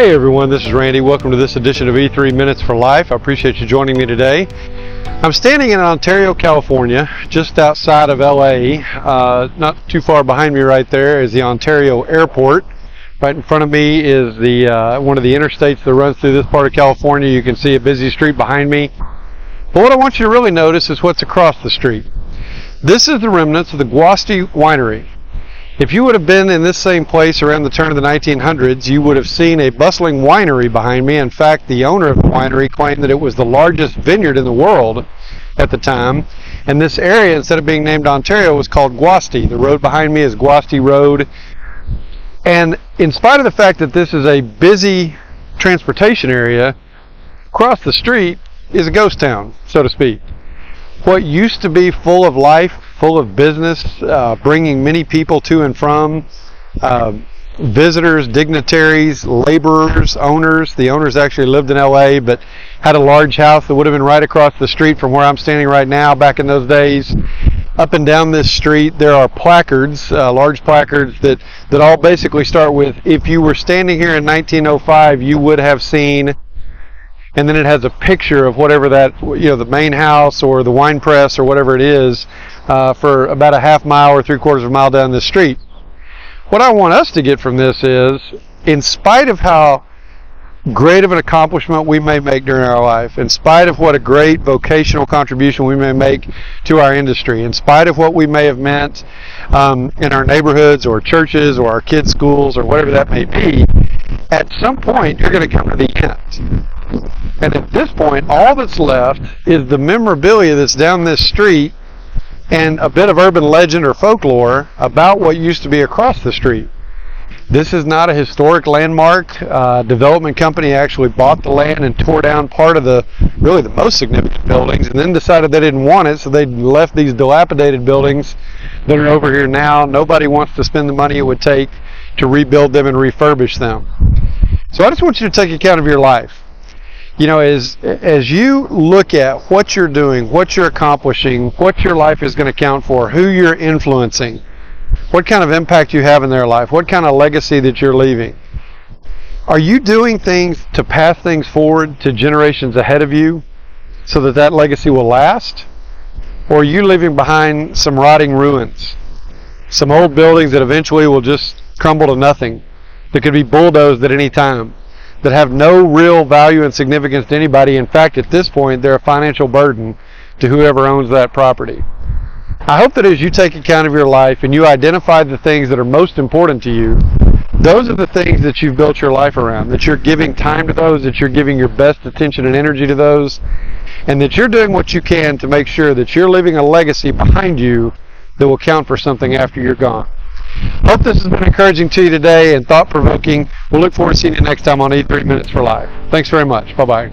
Hey everyone, this is Randy. Welcome to this edition of E3 Minutes for Life. I appreciate you joining me today. I'm standing in Ontario, California, just outside of LA. Not too far behind me right there is the Ontario Airport. Right in front of me is the one of the interstates that runs through this part of California. You can see a busy street behind me. But what I want you to really notice is what's across the street. This is the remnants of the Guasti winery. If you would have been in this same place around the turn of the 1900s, you would have seen a bustling winery behind me. In fact, the owner of the winery claimed that it was the largest vineyard in the world at the time. And this area, instead of being named Ontario, was called Guasti. The road behind me is Guasti Road. And in spite of the fact that this is a busy transportation area, across the street is a ghost town, so to speak. What used to be full of life, full of business, bringing many people to and from, visitors, dignitaries, laborers, owners. The owners actually lived in LA, but had a large house that would have been right across the street from where I'm standing right now back in those days. Up and down this street, there are placards, large placards that all basically start with, if you were standing here in 1905, you would have seen. And then it has a picture of whatever that, the main house or the wine press or whatever it is, for about a half mile or 3/4 of a mile down the street. What I want us to get from this is, in spite of how great of an accomplishment we may make during our life, in spite of what a great vocational contribution we may make to our industry, in spite of what we may have meant in our neighborhoods or churches or our kids' schools or whatever that may be, at some point you're going to come to the end. And at this point, all that's left is the memorabilia that's down this street and a bit of urban legend or folklore about what used to be across the street. This is not a historic landmark. Development company actually bought the land and tore down part of the most significant buildings and then decided they didn't want it, so they left these dilapidated buildings that are over here now. Nobody wants to spend the money it would take to rebuild them and refurbish them. So I just want you to take account of your life. As you look at what you're doing, what you're accomplishing, what your life is going to count for, who you're influencing, what kind of impact you have in their life, what kind of legacy that you're leaving. Are you doing things to pass things forward to generations ahead of you so that that legacy will last? Or are you leaving behind some rotting ruins, some old buildings that eventually will just crumble to nothing, that could be bulldozed at any time, that have no real value and significance to anybody? In fact, at this point, they're a financial burden to whoever owns that property. I hope that as you take account of your life and you identify the things that are most important to you, those are the things that you've built your life around, that you're giving time to those, that you're giving your best attention and energy to those, and that you're doing what you can to make sure that you're leaving a legacy behind you that will count for something after you're gone. Hope this has been encouraging to you today and thought-provoking. We'll look forward to seeing you next time on E3 Minutes for Life. Thanks very much. Bye-bye.